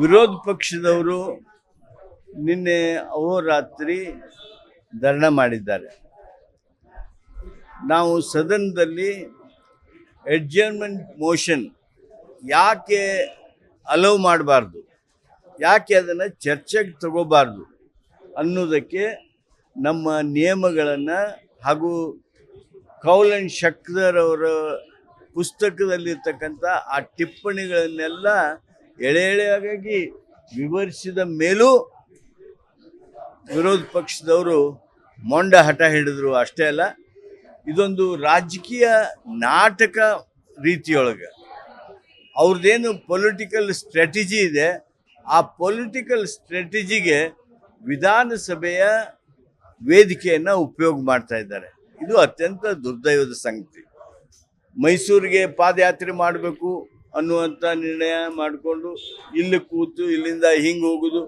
ವಿರೋಧ ಪಕ್ಷದವರು ನಿನ್ನೆ ಅಹೋರಾತ್ರಿ ಧರಣ ಮಾಡಿದ್ದಾರೆ. ನಾವು ಸದನದಲ್ಲಿ ಅಡ್ಜರ್ನ್ಮೆಂಟ್ ಮೋಷನ್ ಯಾಕೆ ಅಲೌ ಮಾಡಬಾರ್ದು, ಯಾಕೆ ಅದನ್ನು ಚರ್ಚೆಗೆ ತಗೋಬಾರ್ದು ಅನ್ನೋದಕ್ಕೆ ನಮ್ಮ ನಿಯಮಗಳನ್ನು ಹಾಗೂ ಕೌಲ್ ಅಂಡ್ ಶಕ್ದರ್ ಅವರ ಪುಸ್ತಕದಲ್ಲಿರ್ತಕ್ಕಂಥ ಆ ಟಿಪ್ಪಣಿಗಳನ್ನೆಲ್ಲ ಎಳೆ ಎಳೆಯಾಗಿ ವಿವರಿಸಿದ ಮೇಲೂ ವಿರೋಧ ಪಕ್ಷದವರು ಮೊಂಡ ಹಠ ಹಿಡಿದ್ರು. ಅಷ್ಟೇ ಅಲ್ಲ, ಇದೊಂದು ರಾಜಕೀಯ ನಾಟಕ ರೀತಿಯೊಳಗೆ ಅವ್ರದ್ದೇನು ಪೊಲಿಟಿಕಲ್ ಸ್ಟ್ರಾಟಜಿ ಇದೆ, ಆ ಪೊಲಿಟಿಕಲ್ ಸ್ಟ್ರಾಟಜಿಗೆ ವಿಧಾನಸಭೆಯ ವೇದಿಕೆಯನ್ನು ಉಪಯೋಗ ಮಾಡ್ತಾ ಇದ್ದಾರೆ. ಇದು ಅತ್ಯಂತ ದುರ್ದೈವದ ಸಂಗತಿ. ಮೈಸೂರಿಗೆ ಪಾದಯಾತ್ರೆ ಮಾಡಬೇಕು ಅನ್ನುವಂಥ ನಿರ್ಣಯ ಮಾಡಿಕೊಂಡು ಇಲ್ಲಿ ಕೂತು ಇಲ್ಲಿಂದ ಹಿಂಗೆ ಹೋಗೋದು.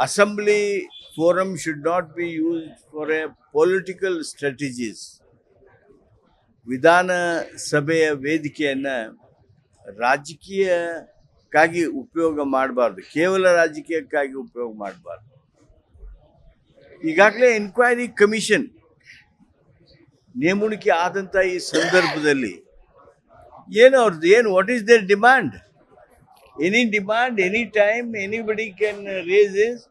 Assembly forum should not be used for A political strategies. ವಿಧಾನಸಭೆಯ ವೇದಿಕೆಯನ್ನು ರಾಜಕೀಯಕ್ಕಾಗಿ ಉಪಯೋಗ ಮಾಡಬಾರ್ದು, ಕೇವಲ ರಾಜಕೀಯಕ್ಕಾಗಿ ಉಪಯೋಗ ಮಾಡಬಾರ್ದು. ಈಗಾಗಲೇ ಎನ್ಕ್ವೈರಿ ಕಮಿಷನ್ ನೇಮಣಿಕೆ ಆದಂಥ ಈ ಸಂದರ್ಭದಲ್ಲಿ what is there demand? Any demand, any time, anybody can raise is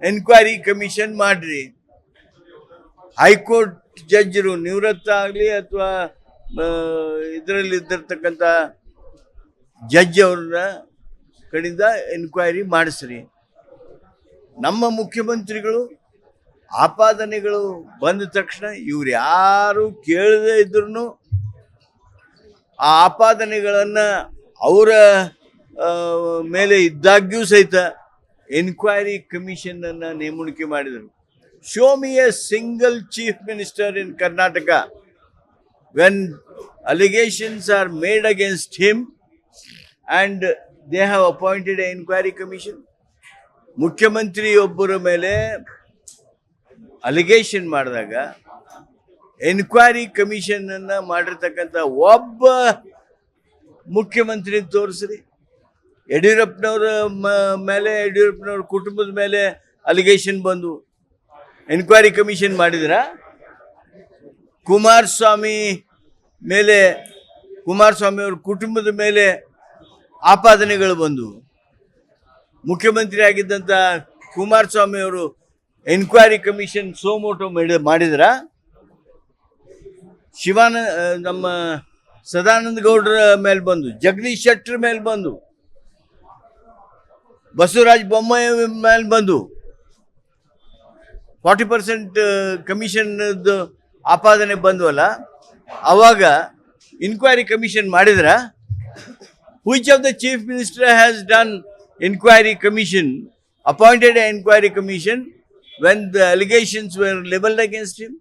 enquiry commission ಮಾಡ್ರಿ. ಹೈಕೋರ್ಟ್ ಜಡ್ಜರು ನಿವೃತ್ತ ಆಗಲಿ ಅಥವಾ ಇದರಲ್ಲಿದ್ದಿರ್ತಕ್ಕಂಥ ಜಡ್ಜ್ ಅವ್ರನ್ನ ಕಡೆಯಿಂದ ಎನ್ಕ್ವೈರಿ ಮಾಡಿಸ್ರಿ. ನಮ್ಮ ಮುಖ್ಯಮಂತ್ರಿಗಳು ಆಪಾದನೆಗಳು ಬಂದ ತಕ್ಷಣ ಇವ್ರು ಯಾರು ಕೇಳದೇ ಇದ್ರೂ ಆ ಆಪಾದನೆಗಳನ್ನು ಅವರ ಮೇಲೆ ಇದ್ದಾಗ್ಯೂ ಸಹಿತ ಎನ್ಕ್ವೈರಿ ಕಮಿಷನನ್ನು ನೇಮಣಿಕೆ ಮಾಡಿದರು. Show me a single chief minister in Karnataka when allegations are made against him and they have appointed an inquiry commission. ಮುಖ್ಯಮಂತ್ರಿಯೊಬ್ಬರ ಮೇಲೆ ಅಲಿಗೇಷನ್ ಮಾಡಿದಾಗ ಎನ್ಕ್ವೈರಿ ಕಮಿಷನ್ ಅನ್ನ ಮಾಡಿರ್ತಕ್ಕಂಥ ಒಬ್ಬ ಮುಖ್ಯಮಂತ್ರಿ ತೋರಿಸ್ರಿ. ಯಡಿಯೂರಪ್ಪನವರ ಮೇಲೆ, ಯಡಿಯೂರಪ್ಪನವ್ರ ಕುಟುಂಬದ ಮೇಲೆ ಅಲಿಗೇಷನ್ ಬಂದು ಎನ್ಕ್ವೈರಿ ಕಮಿಷನ್ ಮಾಡಿದ್ರ? ಕುಮಾರಸ್ವಾಮಿ ಅವ್ರ ಕುಟುಂಬದ ಮೇಲೆ ಆಪಾದನೆಗಳು ಬಂದು ಮುಖ್ಯಮಂತ್ರಿ ಆಗಿದ್ದಂಥ ಕುಮಾರಸ್ವಾಮಿ ಅವರು ಎನ್ಕ್ವೈರಿ ಕಮಿಷನ್ ಸೋಮೋಟೋ ಮಾಡಿದ್ರ? ನಮ್ಮ ಸದಾನಂದ ಗೌಡರ ಮೇಲೆ ಬಂದು, ಜಗದೀಶ್ ಶೆಟ್ಟರ್ ಮೇಲೆ ಬಂದು, ಬಸವರಾಜ ಬೊಮ್ಮಾಯಿ ಮೇಲೆ ಬಂದು 40% ಕಮಿಷನ್ ಆಪಾದನೆ ಬಂದ್ವಲ್ಲ, ಅವಾಗ ಇನ್ಕ್ವೈರಿ ಕಮಿಷನ್ ಮಾಡಿದ್ರ? Which of the chief minister has done inquiry commission, appointed an inquiry commission when the allegations were leveled against him?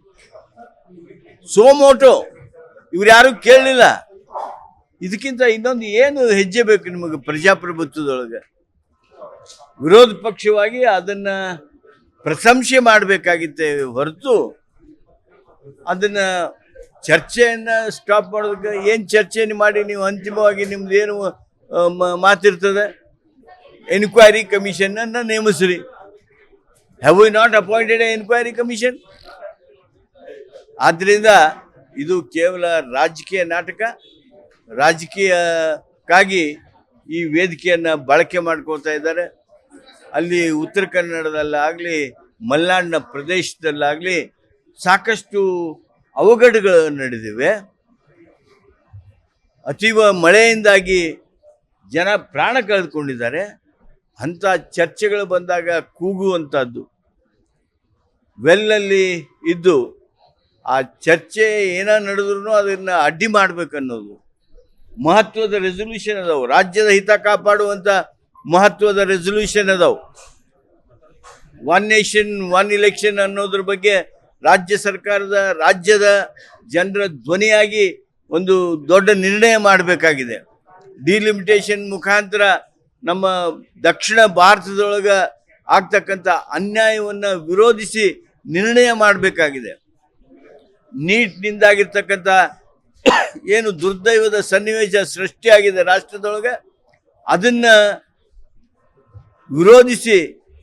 So moto ಇವ್ರು ಯಾರು ಕೇಳಲಿಲ್ಲ. ಇದಕ್ಕಿಂತ ಇನ್ನೊಂದು ಏನು ಹೆಜ್ಜೆ ಬೇಕು ನಿಮಗೆ ಪ್ರಜಾಪ್ರಭುತ್ವದೊಳಗೆ? ವಿರೋಧ ಪಕ್ಷವಾಗಿ ಅದನ್ನ ಪ್ರಶಂಸೆ ಮಾಡಬೇಕಾಗಿತ್ತೆ ಹೊರತು ಅದನ್ನ ಚರ್ಚೆಯನ್ನ ಸ್ಟಾಪ್ ಮಾಡೋದಕ್ಕೆ ಏನು ಚರ್ಚೆಯನ್ನು ಮಾಡಿ ನೀವು ಅಂತಿಮವಾಗಿ ನಿಮ್ದು ಏನು ಮಾತಿರ್ತದೆ? ಎನ್ಕ್ವೈರಿ ಕಮಿಷನ್ ಅನ್ನ ನೇಮಿಸ್ರಿ. Have we not appointed a enquiry commission? ಆದ್ದರಿಂದ ಇದು ಕೇವಲ ರಾಜಕೀಯ ನಾಟಕ. ರಾಜಕೀಯಕ್ಕಾಗಿ ಈ ವೇದಿಕೆಯನ್ನು ಬಳಕೆ ಮಾಡ್ಕೊಳ್ತಾ ಇದ್ದಾರೆ. ಅಲ್ಲಿ ಉತ್ತರ ಕನ್ನಡದಲ್ಲಾಗಲಿ ಮಲೆನಾಡಿನ ಪ್ರದೇಶದಲ್ಲಾಗಲಿ ಸಾಕಷ್ಟು ಅವಘಡಗಳು ನಡೆದಿವೆ. ಅತೀವ ಮಳೆಯಿಂದಾಗಿ ಜನ ಪ್ರಾಣ ಕಳೆದುಕೊಂಡಿದ್ದಾರೆ. ಅಂಥ ಚರ್ಚೆಗಳು ಬಂದಾಗ ಕೂಗುವಂಥದ್ದು, ವೆಲ್ಲಲ್ಲಿ ಇದ್ದು ಆ ಚರ್ಚೆ ಏನ ನಡೆದ್ರೂ ಅದನ್ನು ಅಡ್ಡಿ ಮಾಡಬೇಕನ್ನೋದು ಮಹತ್ವದ ರೆಸೊಲ್ಯೂಷನ್ ಅದಾವು. ರಾಜ್ಯದ ಹಿತ ಕಾಪಾಡುವಂಥ ಮಹತ್ವದ ರೆಸೊಲ್ಯೂಷನ್ ಅದಾವು. 1 ನೇಷನ್ 1 ಎಲೆಕ್ಷನ್ ಅನ್ನೋದ್ರ ಬಗ್ಗೆ ರಾಜ್ಯ ಸರ್ಕಾರದ, ರಾಜ್ಯದ ಜನರ ಧ್ವನಿಯಾಗಿ ಒಂದು ದೊಡ್ಡ ನಿರ್ಣಯ ಮಾಡಬೇಕಾಗಿದೆ. ಡಿಲಿಮಿಟೇಷನ್ ಮುಖಾಂತರ ನಮ್ಮ ದಕ್ಷಿಣ ಭಾರತದೊಳಗೆ ಆಗ್ತಕ್ಕಂಥ ಅನ್ಯಾಯವನ್ನು ವಿರೋಧಿಸಿ ನಿರ್ಣಯ ಮಾಡಬೇಕಾಗಿದೆ. ನೀಟ್ನಿಂದಾಗಿರ್ತಕ್ಕಂಥ ಏನು ದುರ್ದೈವದ ಸನ್ನಿವೇಶ ಸೃಷ್ಟಿಯಾಗಿದೆ ರಾಷ್ಟ್ರದೊಳಗೆ, ಅದನ್ನು ವಿರೋಧಿಸಿ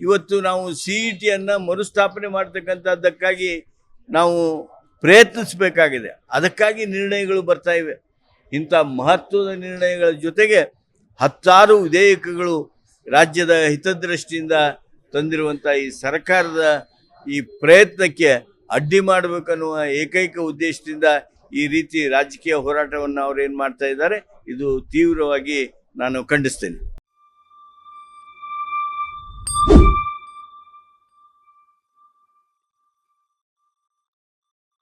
ಇವತ್ತು ನಾವು CET-ಯನ್ನು ಮರುಸ್ಥಾಪನೆ ಮಾಡ್ತಕ್ಕಂಥದ್ದಕ್ಕಾಗಿ ನಾವು ಪ್ರಯತ್ನಿಸಬೇಕಾಗಿದೆ. ಅದಕ್ಕಾಗಿ ನಿರ್ಣಯಗಳು ಬರ್ತಾ ಇವೆ. ಇಂಥ ಮಹತ್ವದ ನಿರ್ಣಯಗಳ ಜೊತೆಗೆ 10 ವಿಧೇಯಕಗಳು ರಾಜ್ಯದ ಹಿತದೃಷ್ಟಿಯಿಂದ ತಂದಿರುವಂಥ ಈ ಸರ್ಕಾರದ ಈ ಪ್ರಯತ್ನಕ್ಕೆ ಅಡ್ಡಿ ಮಾಡಬೇಕನ್ನುವ ಏಕೈಕ ಉದ್ದೇಶದಿಂದ ಈ ರೀತಿ ರಾಜಕೀಯ ಹೋರಾಟವನ್ನು ಅವ್ರು ಏನು ಮಾಡ್ತಾ ಇದ್ದಾರೆ, ಇದು ತೀವ್ರವಾಗಿ ನಾನು ಖಂಡಿಸ್ತೇನೆ.